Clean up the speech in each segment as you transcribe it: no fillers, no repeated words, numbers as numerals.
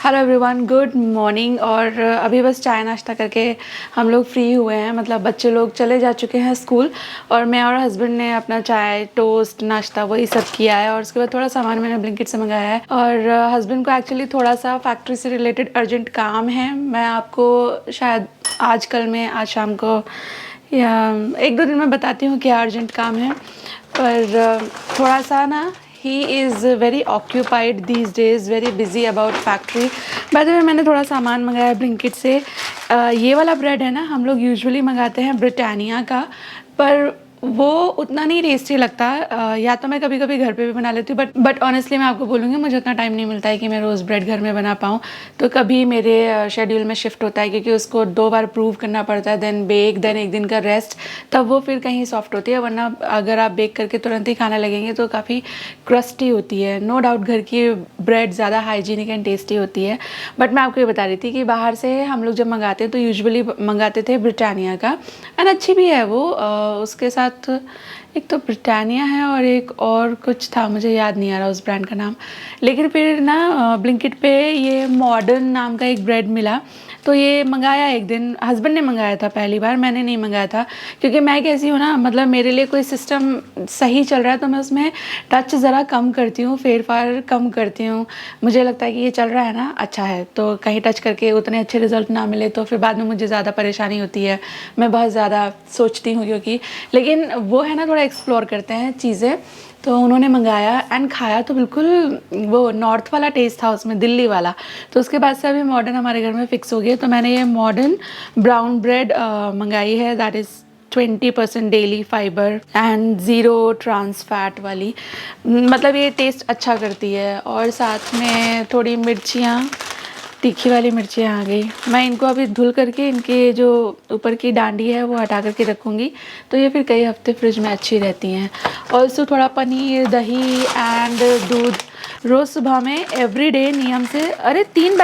Hello everyone, good morning. और अभी बस चाय नाश्ता करके हम लोग फ्री हुए हैं। मतलब बच्चे लोग चले जा चुके हैं स्कूल और मैं और हस्बैंड ने अपना चाय टोस्ट नाश्ता वही सब किया है। और उसके बाद थोड़ा सामान मैंने ब्लिंकिट से मंगाया है। और हस्बैंड को एक्चुअली थोड़ा सा फैक्ट्री से रिलेटेड अर्जेंट काम है। मैं आपको शायद आज शाम को या एक दो दिन में बताती हूँ क्या अर्जेंट काम है। पर थोड़ा सा ना he is very occupied these days, very busy about factory. By the way मैंने थोड़ा सामान मंगाया ब्लिंकिट से। ये वाला ब्रेड है ना, हम लोग यूजुअली मंगाते हैं ब्रिटानिया का, पर वो उतना नहीं टेस्टी लगता। या तो मैं कभी कभी घर पे भी बना लेती हूँ, बट ऑनेस्टली मैं आपको बोलूँगी मुझे उतना टाइम नहीं मिलता है कि मैं रोज़ ब्रेड घर में बना पाऊँ। तो कभी मेरे शेड्यूल में शिफ्ट होता है क्योंकि उसको 2 बार प्रूव करना पड़ता है, देन बेक, देन एक दिन का रेस्ट, तब वो फिर कहीं सॉफ्ट होती है। वरना अगर आप बेक करके तुरंत ही खाना लगेंगे तो काफ़ी क्रस्टी होती है। नो डाउट घर की ब्रेड ज़्यादा हाइजीनिक एंड टेस्टी होती है। बट मैं आपको ये बता रही थी कि बाहर से हम लोग जब मंगाते हैं तो यूजुअली मंगाते थे ब्रिटानिया का, एंड अच्छी भी है वो। उसके साथ एक तो ब्रिटानिया है और एक और कुछ था, मुझे याद नहीं आ रहा उस ब्रांड का नाम। लेकिन फिर ना ब्लिंकिट पे ये मॉडर्न नाम का एक ब्रेड मिला, तो ये मंगाया। एक दिन हस्बैंड ने मंगाया था पहली बार, मैंने नहीं मंगाया था क्योंकि मैं कैसी हूँ ना, मतलब मेरे लिए कोई सिस्टम सही चल रहा है तो मैं उसमें टच ज़रा कम करती हूँ, फेर फार कम करती हूँ। मुझे लगता है कि ये चल रहा है ना, अच्छा है, तो कहीं टच करके उतने अच्छे रिजल्ट ना मिले तो फिर बाद में मुझे ज़्यादा परेशानी होती है। मैं बहुत ज़्यादा सोचती हूँ क्योंकि, लेकिन वो है ना, थोड़ा एक्सप्लोर करते हैं चीज़ें। तो उन्होंने मंगाया एंड खाया तो बिल्कुल वो नॉर्थ वाला टेस्ट था उसमें, दिल्ली वाला। तो उसके बाद से अभी मॉडर्न हमारे घर में फ़िक्स हो गया। तो मैंने ये मॉडर्न ब्राउन ब्रेड मंगाई है, that is 20% daily fibre and zero trans fat वाली। मतलब ये टेस्ट अच्छा करती है। और साथ में थोड़ी मिर्चियाँ, तीखी वाली मिर्चियाँ आ गई। मैं इनको अभी धुल करके इनके जो ऊपर की डांडी है वो हटा करके रखूँगी, तो ये फिर कई हफ्ते फ्रिज में अच्छी रहती हैं। ऑल्सो थोड़ा पनीर, दही एंड दूध रोज़ सुबह में एवरीडे नियम से। अरे 3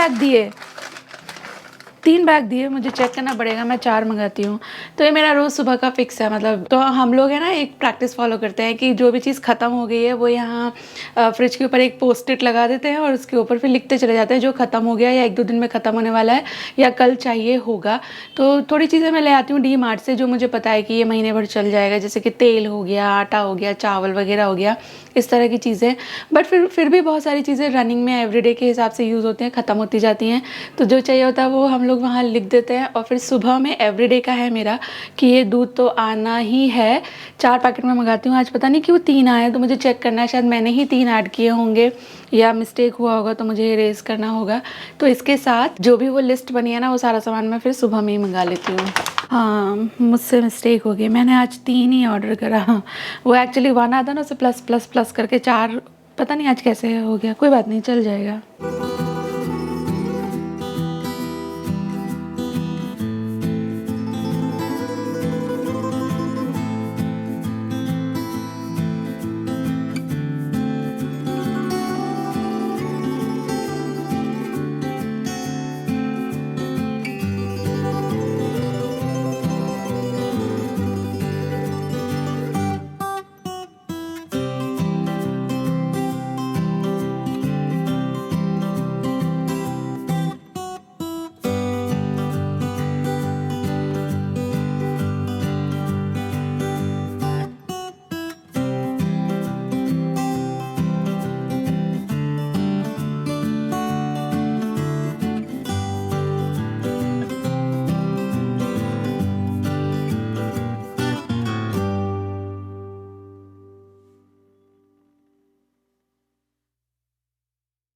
बैग दिए, मुझे चेक करना पड़ेगा, मैं 4 मंगाती हूँ। तो ये मेरा रोज़ सुबह का फिक्स है। मतलब तो हम लोग है ना एक प्रैक्टिस फॉलो करते हैं कि जो भी चीज़ ख़त्म हो गई है वो यहाँ फ्रिज के ऊपर एक पोस्ट इट लगा देते हैं और उसके ऊपर फिर लिखते चले जाते हैं जो ख़त्म हो गया या 1-2 दिन में ख़त्म होने वाला है या कल चाहिए होगा। तो थोड़ी चीज़ें मैं ले आती हूँ डी मार्ट से जो मुझे पता है कि ये महीने भर चल जाएगा, जैसे कि तेल हो गया, आटा हो गया, चावल वगैरह हो गया, इस तरह की चीज़ें। बट फिर भी बहुत सारी चीज़ें रनिंग में एवरीडे के हिसाब से यूज़ होती हैं, ख़त्म होती जाती हैं। तो जो चाहिए होता है वो हम लोग वहाँ लिख देते हैं। और फिर सुबह में एवरीडे का है मेरा कि ये दूध तो आना ही है। 4 पैकेट में मंगाती हूँ, आज पता नहीं क्यों 3 आए, तो मुझे चेक करना है, शायद मैंने ही 3 ऐड किए होंगे या मिस्टेक हुआ होगा, तो मुझे इरेज करना होगा। तो इसके साथ जो भी वो लिस्ट बनी है ना, वो सारा सामान मैं फिर सुबह में ही मंगा लेती हूँ। हाँ, मुझसे मिस्टेक हो गई, मैंने आज 3 ही ऑर्डर करा। वो एक्चुअली 1 आता ना, उसे प्लस प्लस प्लस करके 4, पता नहीं आज कैसे हो गया। कोई बात नहीं, चल जाएगा।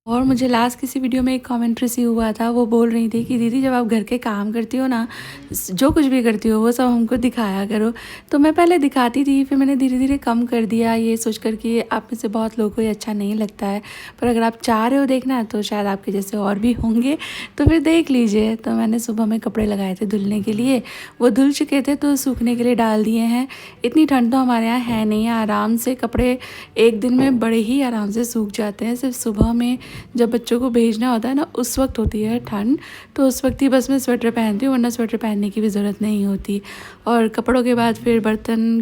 और मुझे लास्ट किसी वीडियो में एक कमेंट रिसीव हुआ था, वो बोल रही थी कि दीदी जब आप घर के काम करती हो ना, जो कुछ भी करती हो वो सब हमको दिखाया करो। तो मैं पहले दिखाती थी, फिर मैंने धीरे धीरे कम कर दिया, ये सोच कर कि आप में से बहुत लोगों को ये अच्छा नहीं लगता है। पर अगर आप चाह रहे हो देखना तो शायद आपके जैसे और भी होंगे, तो फिर देख लीजिए। तो मैंने सुबह में कपड़े लगाए थे धुलने के लिए, वो धुल चुके थे तो सूखने के लिए डाल दिए हैं। इतनी ठंड तो हमारे यहाँ है नहीं, आराम से कपड़े एक दिन में बड़े ही आराम से सूख जाते हैं। सिर्फ सुबह में जब बच्चों को भेजना होता है ना उस वक्त होती है ठंड, तो उस वक्त ही बस मैं स्वेटर पहनती हूँ, वरना स्वेटर पहनने की भी ज़रूरत नहीं होती। और कपड़ों के बाद फिर बर्तन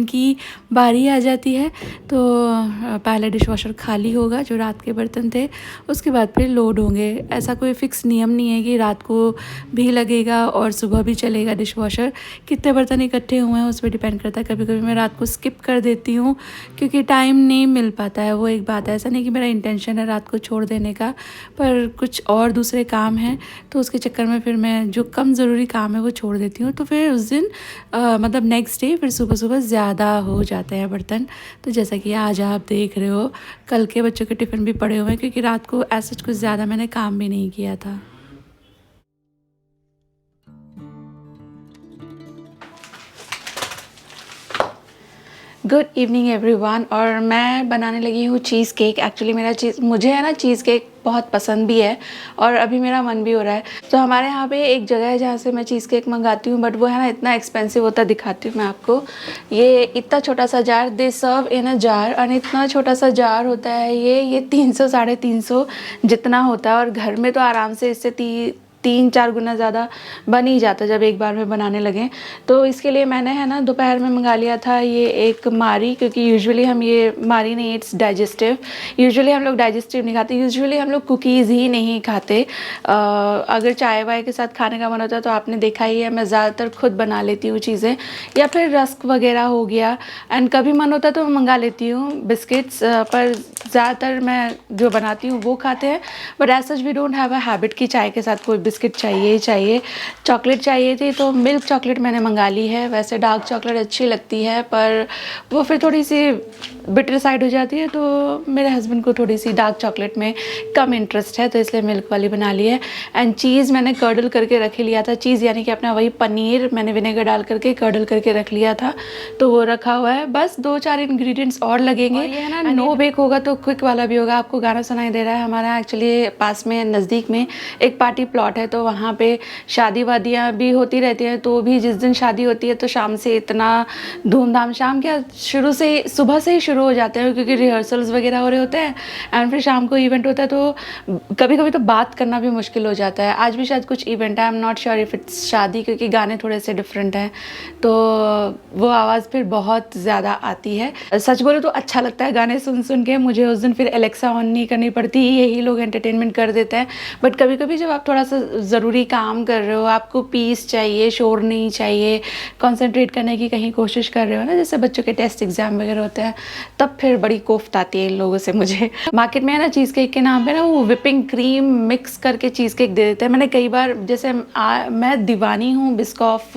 की बारी आ जाती है। तो पहले डिश वॉशर खाली होगा जो रात के बर्तन थे, उसके बाद फिर लोड होंगे। ऐसा कोई फ़िक्स नियम नहीं है कि रात को भी लगेगा और सुबह भी चलेगा डिश वॉशर। कितने बर्तन इकट्ठे हुए हैं उस पर डिपेंड करता है। कभी कभी मैं रात को स्किप कर देती हूँ क्योंकि टाइम नहीं मिल पाता है, वो एक बात है। ऐसा नहीं कि मेरा इंटेंशन है रात को छोड़ देने का, पर कुछ और दूसरे काम हैं तो उसके चक्कर में फिर मैं जो कम ज़रूरी काम है वो छोड़ देती हूँ। तो फिर उस दिन मतलब नेक्स्ट डे फिर सुबह सुबह ज़्यादा हो जाते हैं बर्तन। तो जैसा कि आज आप देख रहे हो, कल के बच्चों के टिफ़िन भी पड़े हुए हैं क्योंकि रात को ऐसा कुछ ज़्यादा मैंने काम भी नहीं किया था। Good evening everyone. और मैं बनाने लगी हूँ चीज़ केक। एक्चुअली मुझे है ना चीज़ केक बहुत पसंद भी है और अभी मेरा मन भी हो रहा है। तो हमारे यहाँ पे एक जगह है जहाँ से मैं चीज़ केक मंगाती हूँ, बट वो है ना इतना एक्सपेंसिव होता है। दिखाती हूँ मैं आपको। ये इतना छोटा सा jar, they serve in a jar, और इतना छोटा सा जार होता है ये 300 350 जितना होता है। और घर में तो आराम से इससे 3-4 गुना ज़्यादा बन ही जाता जब एक बार में बनाने लगे। तो इसके लिए मैंने है ना दोपहर में मंगा लिया था ये एक मारी, क्योंकि यूजुअली हम ये मारी नहीं, इट्स डाइजेस्टिव। यूजुअली हम लोग डाइजेस्टिव नहीं खाते, यूजुअली हम लोग कुकीज़ ही नहीं खाते। अगर चाय वाय के साथ खाने का मन होता है तो आपने देखा ही है, मैं ज़्यादातर खुद बना लेती हूँ चीज़ें, या फिर रस्क वगैरह हो गया। एंड कभी मन होता है तो मंगा लेती हूँ बिस्किट्स, पर ज़्यादातर मैं जो बनाती हूँ वो खाते हैं। But as such we don't have a habit कि चाय के साथ कोई बिस्किट चाहिए ही चाहिए। चॉकलेट चाहिए थी तो मिल्क चॉकलेट मैंने मंगा ली है। वैसे डार्क चॉकलेट अच्छी लगती है पर वो फिर थोड़ी सी बिटर साइड हो जाती है, तो मेरे हस्बैंड को थोड़ी सी डार्क चॉकलेट में कम इंटरेस्ट है, तो इसलिए मिल्क वाली बना ली है। एंड चीज़ मैंने कर्डल करके रख लिया था। चीज़ यानी कि अपना वही पनीर मैंने विनेगर डाल करके कर्डल करके रख लिया था, तो वो रखा हुआ है। बस 2-4 इंग्रेडिएंट्स और लगेंगे। और ये है ना नो बेक होगा तो क्विक वाला भी होगा। आपको गाना सुनाई दे रहा है? हमारा एक्चुअली पास में नज़दीक में एक पार्टी प्लॉट है, तो वहाँ पे शादी वादियाँ भी होती रहती हैं। तो भी जिस दिन शादी होती है तो शाम से इतना धूमधाम, शाम क्या शुरू से सुबह से ही शुरू हो जाते हैं, क्योंकि रिहर्सल्स वगैरह हो रहे होते हैं एंड फिर शाम को इवेंट होता है। तो कभी कभी तो बात करना भी मुश्किल हो जाता है। आज भी शायद कुछ इवेंट है, I am not sure if it's शादी, क्योंकि गाने थोड़े से डिफरेंट हैं, तो वो आवाज़ फिर बहुत ज़्यादा आती है। सच बोलो तो अच्छा लगता है गाने सुन सुन के। मुझे उस दिन फिर एलेक्सा ऑन नहीं करनी पड़ती, यही लोग एंटरटेनमेंट कर देते हैं। बट कभी कभी जब आप थोड़ा सा ज़रूरी काम कर रहे हो, आपको पीस चाहिए, शोर नहीं चाहिए, कंसंट्रेट करने की कहीं कोशिश कर रहे हो ना, जैसे बच्चों के टेस्ट एग्जाम वगैरह होते हैं, तब फिर बड़ी कोफ्त आती है इन लोगों से मुझे। मार्केट में है ना चीज़ केक के नाम पे ना वो विपिंग क्रीम मिक्स करके चीज़ केक दे देते हैं। मैंने कई बार, जैसे मैं दीवानी हूँ बिस्कॉफ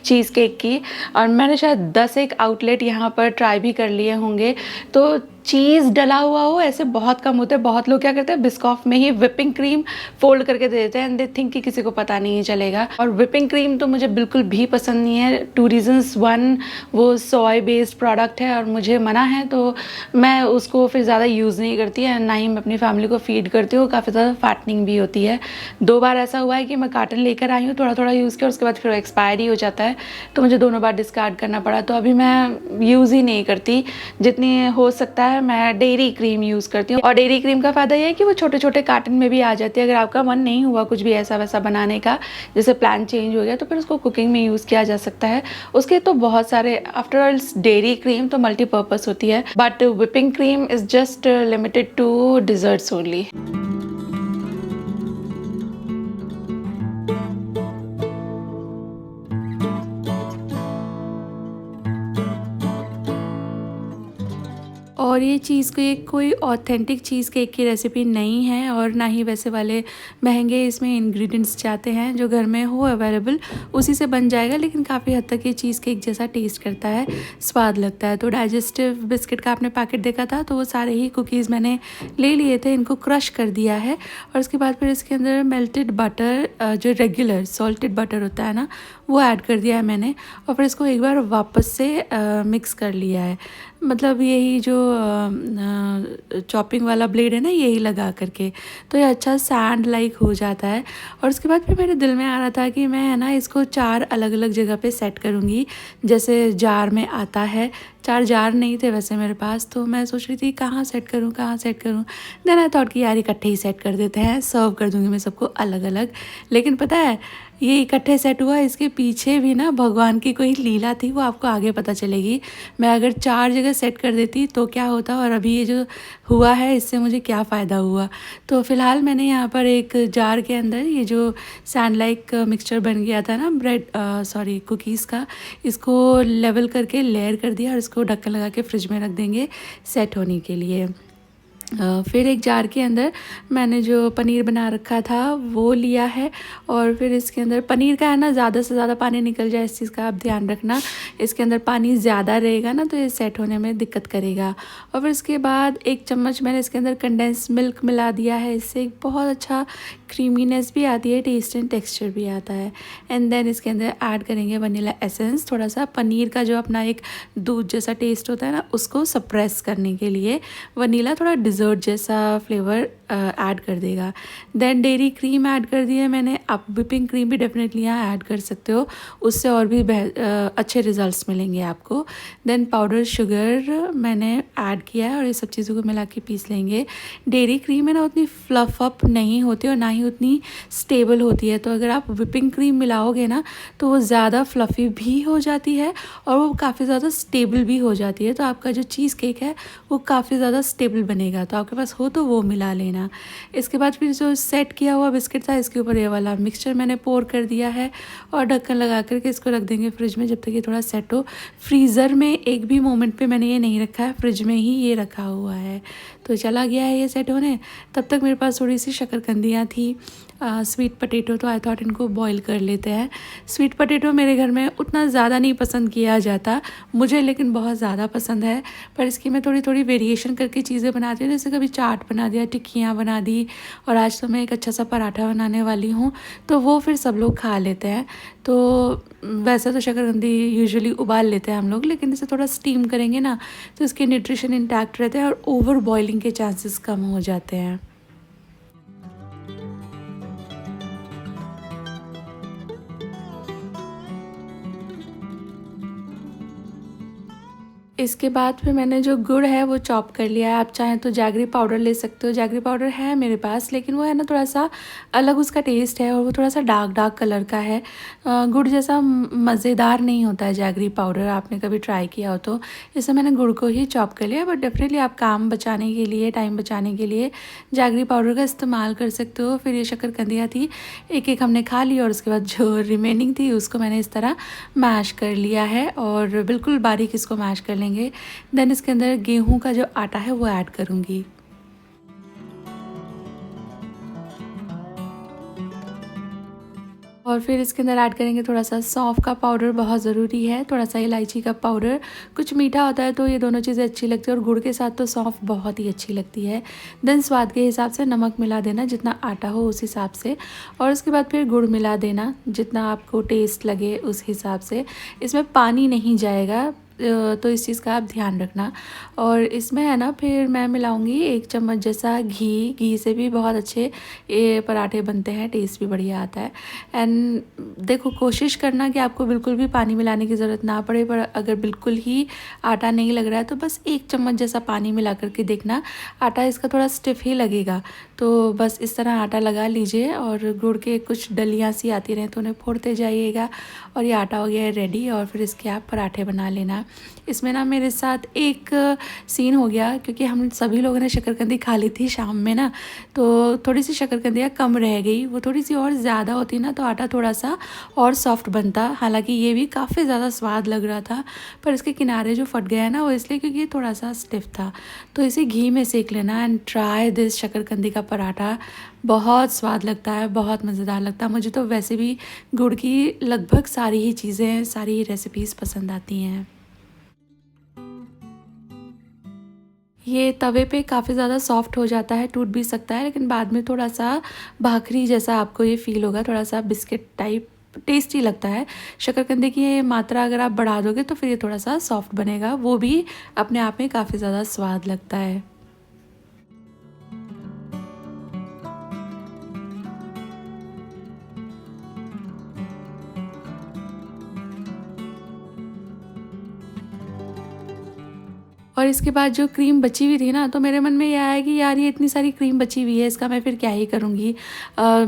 चीज़ केक की, और मैंने शायद 10 एक आउटलेट यहाँ पर ट्राई भी कर लिए होंगे। तो चीज़ डला हुआ हो ऐसे बहुत कम होते हैं। बहुत लोग क्या करते हैं, बिस्कॉफ में ही विपिंग क्रीम फोल्ड करके दे देते हैं एंड दे थिंक कि किसी को पता नहीं चलेगा। और विपिंग क्रीम तो मुझे बिल्कुल भी पसंद नहीं है। 2 रीज़न्स, 1 वो सोय बेस्ड प्रोडक्ट है और मुझे मना है, तो मैं उसको फिर ज़्यादा यूज़ नहीं करती है, ना ही मैं अपनी फैमिली को फीड करती हूँ। काफ़ी ज़्यादा फैटनिंग भी होती है। 2 बार ऐसा हुआ है कि मैं कार्टन लेकर आई हूँ, थोड़ा थोड़ा यूज़ किया, उसके बाद फिर एक्सपायर ही हो जाता है, तो मुझे दोनों बार डिस्कार्ड करना पड़ा। तो अभी मैं यूज़ ही नहीं करती। जितनी हो सकता है मैं डेयरी क्रीम यूज़ करती हूँ। और डेयरी क्रीम का फ़ायदा ये है कि वो छोटे छोटे कार्टन में भी आ जाती है। अगर आपका मन नहीं हुआ कुछ भी ऐसा वैसा बनाने का, जैसे प्लान चेंज हो गया, तो फिर उसको कुकिंग में यूज़ किया जा सकता है। उसके तो बहुत सारे, आफ्टर ऑल डेयरी क्रीम तो मल्टीपर्पज़ होती है, but whipping cream is just limited to desserts only. और ये चीज़ कोई ऑथेंटिक चीज़ केक की रेसिपी नहीं है, और ना ही वैसे वाले महंगे इसमें इंग्रेडिएंट्स चाहते हैं। जो घर में हो अवेलेबल उसी से बन जाएगा, लेकिन काफ़ी हद तक ये चीज़ केक जैसा टेस्ट करता है, स्वाद लगता है। तो डाइजेस्टिव बिस्किट का आपने पैकेट देखा था, तो वो सारे ही कुकीज़ मैंने ले लिए थे, इनको क्रश कर दिया है। और उसके बाद फिर इसके अंदर मेल्टेड बटर, जो रेगुलर सॉल्टेड बटर होता है ना, वो ऐड कर दिया है मैंने, और फिर इसको एक बार वापस से मिक्स कर लिया है। मतलब यही जो चॉपिंग वाला ब्लेड है ना, यही लगा करके, तो ये अच्छा सैंड लाइक हो जाता है। और उसके बाद फिर मेरे दिल में आ रहा था कि मैं है ना इसको 4 अलग अलग जगह पे सेट करूँगी। जैसे जार में आता है 4 जार नहीं थे वैसे मेरे पास, तो मैं सोच रही थी कहाँ सेट करूँ, कहाँ सेट करूँ। देन आई थॉट कि यार इकट्ठे ही सेट कर देते हैं, सर्व कर दूँगी मैं सबको अलग-अलग। लेकिन पता है ये इकट्ठे सेट हुआ, इसके पीछे भी ना भगवान की कोई लीला थी, वो आपको आगे पता चलेगी। मैं अगर 4 जगह सेट कर देती तो क्या होता, और अभी ये जो हुआ है इससे मुझे क्या फ़ायदा हुआ। तो फ़िलहाल मैंने यहाँ पर एक जार के अंदर ये जो सैंड लाइक मिक्सचर बन गया था ना कुकीज़ का, इसको लेवल करके लेयर कर दिया और इसको ढक्कन लगा के फ्रिज में रख देंगे सेट होने के लिए। फिर एक जार के अंदर मैंने जो पनीर बना रखा था वो लिया है, और फिर इसके अंदर पनीर का है ना ज़्यादा से ज़्यादा पानी निकल जाए, इस चीज़ का आप ध्यान रखना। इसके अंदर पानी ज़्यादा रहेगा ना तो ये सेट होने में दिक्कत करेगा। और फिर इसके बाद 1 चम्मच मैंने इसके अंदर कंडेंस मिल्क मिला दिया है, इससे एक बहुत अच्छा क्रीमीनेस भी आती है, टेस्ट एंड टेक्सचर भी आता है। एंड देन इसके अंदर ऐड करेंगे वनीला एसेंस, थोड़ा सा पनीर का जो अपना एक दूध जैसा टेस्ट होता है ना उसको सप्रेस करने के लिए वनीला थोड़ा डिज़र्ट जैसा फ्लेवर ऐड कर देगा। देन डेयरी क्रीम ऐड कर दी है मैंने, आप व्हिपिंग क्रीम भी डेफिनेटली यहाँ ऐड कर सकते हो, उससे और भी अच्छे रिजल्ट्स मिलेंगे आपको। देन पाउडर शुगर मैंने ऐड किया है और ये सब चीज़ों को मिला के पीस लेंगे। डेयरी क्रीम है ना उतनी फ्लफ अप नहीं होती और ना ही उतनी स्टेबल होती है, तो अगर आप व्हिपिंग क्रीम मिलाओगे ना तो वो ज़्यादा फ्लफ़ी भी हो जाती है और वो काफ़ी ज़्यादा स्टेबल भी हो जाती है, तो आपका जो चीज़ केक है वो काफ़ी ज़्यादा स्टेबल बनेगा। तो आपके पास हो तो वो मिला लेना। इसके बाद फिर जो सेट किया हुआ बिस्किट था इसके ऊपर ये वाला मिक्सचर मैंने पोर कर दिया है और ढक्कन लगा करके इसको रख देंगे फ्रिज में जब तक ये थोड़ा सेट हो। फ्रीज़र में एक भी मोमेंट पे मैंने ये नहीं रखा है, फ्रिज में ही ये रखा हुआ है। तो चला गया है ये सेट होने। तब तक मेरे पास थोड़ी सी शकरकंदियाँ थी, स्वीट पटेटो, तो आई थॉट इनको बॉईल कर लेते हैं। स्वीट पटेटो मेरे घर में उतना ज़्यादा नहीं पसंद किया जाता मुझे, लेकिन बहुत ज़्यादा पसंद है। पर इसकी मैं थोड़ी थोड़ी वेरिएशन करके चीज़ें बनाती हूँ, जैसे कभी चाट बना दिया, टिक्कियाँ बना दी, और आज तो मैं एक अच्छा सा पराठा बनाने वाली हूँ, तो वो फिर सब लोग खा लेते हैं। तो वैसे तो शकरकंदी यूजुअली उबाल लेते हैं हम लोग, लेकिन इसे थोड़ा स्टीम करेंगे ना तो इसके न्यूट्रिशन इंटैक्ट रहते हैं और ओवर बॉइलिंग के चांसेस कम हो जाते हैं। इसके बाद फिर मैंने जो गुड़ है वो चॉप कर लिया है। आप चाहें तो जैगरी पाउडर ले सकते हो, जैगरी पाउडर है मेरे पास, लेकिन वो है ना थोड़ा सा अलग उसका टेस्ट है और वो थोड़ा सा डार्क डार्क कलर का है। गुड़ जैसा मज़ेदार नहीं होता है जैगरी पाउडर, आपने कभी ट्राई किया हो तो। इससे मैंने गुड़ को ही चॉप कर लिया, बट डेफिनेटली आप काम बचाने के लिए, टाइम बचाने के लिए जैगरी पाउडर का इस्तेमाल कर सकते हो। फिर ये शक्करकंदियाँ थी, एक एक हमने खा ली और उसके बाद जो रिमेनिंग थी उसको मैंने इस तरह मैश कर लिया है और बिल्कुल बारीक इसको मैश कर लेंगे। देन इसके अंदर गेहूं का जो आटा है वो ऐड करूंगी। और फिर इसके अंदर ऐड करेंगे थोड़ा सा सौंफ का पाउडर, बहुत ज़रूरी है, थोड़ा सा इलायची का पाउडर। कुछ मीठा होता है तो ये दोनों चीज़ें अच्छी लगती है और गुड़ के साथ तो सौंफ बहुत ही अच्छी लगती है। देन स्वाद के हिसाब से नमक मिला देना, जितना आटा हो उस हिसाब से, और उसके बाद फिर गुड़ मिला देना जितना आपको टेस्ट लगे उस हिसाब से। इसमें पानी नहीं जाएगा, तो इस चीज़ का आप ध्यान रखना। और इसमें है ना फिर मैं मिलाऊंगी 1 चम्मच जैसा घी से भी बहुत अच्छे ये पराठे बनते हैं, टेस्ट भी बढ़िया आता है। एंड देखो कोशिश करना कि आपको बिल्कुल भी पानी मिलाने की ज़रूरत ना पड़े, पर अगर बिल्कुल ही आटा नहीं लग रहा है तो बस 1 चम्मच जैसा पानी मिला करके देखना, आटा इसका थोड़ा स्टिफ ही लगेगा। तो बस इस तरह आटा लगा लीजिए और गुड़ के कुछ डलियाँ सी आती रहें तो उन्हें फोड़ते जाइएगा और ये आटा हो गया है रेडी। और फिर इसके आप पराठे बना लेना। इसमें ना मेरे साथ एक सीन हो गया, क्योंकि हम सभी लोगों ने शकरकंदी खा ली थी शाम में ना, तो थोड़ी सी शकरकंदियाँ कम रह गई। वो थोड़ी सी और ज़्यादा होती ना तो आटा थोड़ा सा और सॉफ्ट बनता। हालांकि ये भी काफ़ी ज़्यादा स्वाद लग रहा था, पर इसके किनारे जो फट गया ना वो इसलिए क्योंकि ये थोड़ा सा स्टिफ था। तो इसे घी में सेक लेना एंड ट्राई दिस शकरकंदी का पराठा। बहुत स्वाद लगता है, बहुत मज़ेदार लगता है। मुझे तो वैसे भी गुड़ की लगभग सारी ही चीज़ें, सारी ही रेसिपीज़ पसंद आती हैं। ये तवे पे काफ़ी ज़्यादा सॉफ्ट हो जाता है, टूट भी सकता है, लेकिन बाद में थोड़ा सा भाखरी जैसा आपको ये फ़ील होगा, थोड़ा सा बिस्किट टाइप टेस्टी लगता है। शकरकंदी की ये मात्रा अगर आप बढ़ा दोगे तो फिर ये थोड़ा सा सॉफ्ट बनेगा, वो भी अपने आप में काफ़ी ज़्यादा स्वाद लगता है। और इसके बाद जो क्रीम बची हुई थी ना, तो मेरे मन में ये आया कि यार ये इतनी सारी क्रीम बची हुई है, इसका मैं फिर क्या ही करूँगी।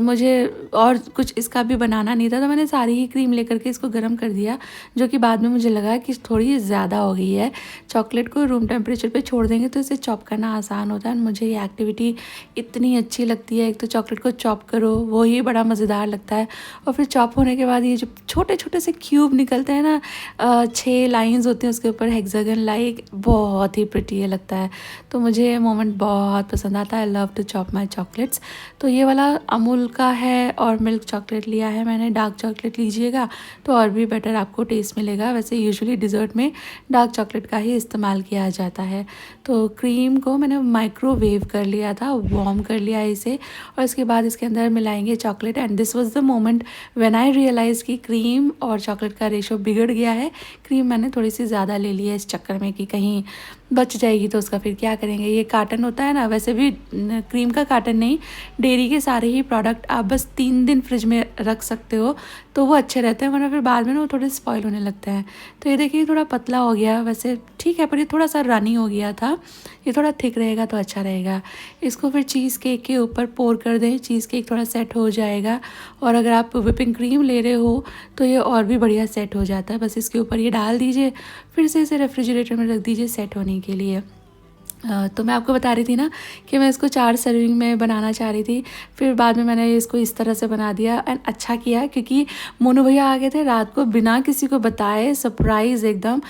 मुझे और कुछ इसका भी बनाना नहीं था, तो मैंने सारी ही क्रीम लेकर के इसको गर्म कर दिया, जो कि बाद में मुझे लगा कि थोड़ी ज़्यादा हो गई है। चॉकलेट को रूम टेम्परेचर पे छोड़ देंगे तो इसे चॉप करना आसान होता है। मुझे ये एक्टिविटी इतनी अच्छी लगती है। एक तो चॉकलेट को चॉप करो, वो ही बड़ा मज़ेदार लगता है, और फिर चॉप होने के बाद ये जो छोटे छोटे से क्यूब निकलते हैं ना, 6 लाइंस होती हैं उसके ऊपर हेक्सागन लाइक, बहुत ही प्रिटी लगता है। तो मुझे ये मोमेंट बहुत पसंद आता है। I love to chop my chocolates. तो ये वाला अमूल का है और मिल्क चॉकलेट लिया है मैंने। डार्क चॉकलेट लीजिएगा तो और भी बेटर आपको टेस्ट मिलेगा। वैसे यूजुअली डिज़र्ट में डार्क चॉकलेट का ही इस्तेमाल किया जाता है। तो क्रीम को मैंने माइक्रोवेव कर लिया था, वार्म कर लिया इसे, और इसके बाद इसके अंदर मिलाएंगे chocolate. And this was the moment when I realise कि क्रीम और चॉकलेट का रेशो बिगड़ गया है। क्रीम मैंने थोड़ी सी ज़्यादा ले ली है इस चक्कर में कि कहीं बच जाएगी तो उसका फिर क्या करेंगे। ये कार्टन होता है ना, वैसे भी क्रीम का कार्टन नहीं, डेयरी के सारे ही प्रोडक्ट आप बस 3 दिन फ्रिज में रख सकते हो तो वो अच्छे रहते हैं, वरना फिर बाद में ना वो थोड़े स्पॉइल होने लगते हैं। तो ये देखिए थोड़ा पतला हो गया, वैसे ठीक है, पर ये थोड़ा सा रनी हो गया था। ये थोड़ा थिक रहेगा तो अच्छा रहेगा। इसको फिर चीज़ केक के ऊपर पोर कर दें, चीज़ केक थोड़ा सेट हो जाएगा। और अगर आप व्हिपिंग क्रीम ले रहे हो तो ये और भी बढ़िया सेट हो जाता है। बस इसके ऊपर ये डाल दीजिए, फिर से इसे रेफ्रिजरेटर में रख दीजिए सेट होने के लिए। तो मैं आपको बता रही थी ना कि मैं इसको 4 सर्विंग में बनाना चाह रही थी, फिर बाद में मैंने इसको इस तरह से बना दिया। एंड अच्छा किया, क्योंकि मोनू भैया आ गए थे रात को बिना किसी को बताए, सरप्राइज़ एकदम।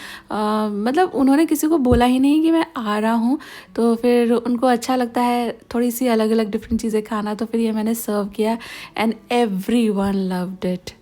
मतलब उन्होंने किसी को बोला ही नहीं कि मैं आ रहा हूँ, तो फिर उनको अच्छा लगता है थोड़ी सी अलग अलग डिफरेंट चीज़ें खाना, तो फिर ये मैंने सर्व किया एंड एवरीवन लव्ड इट।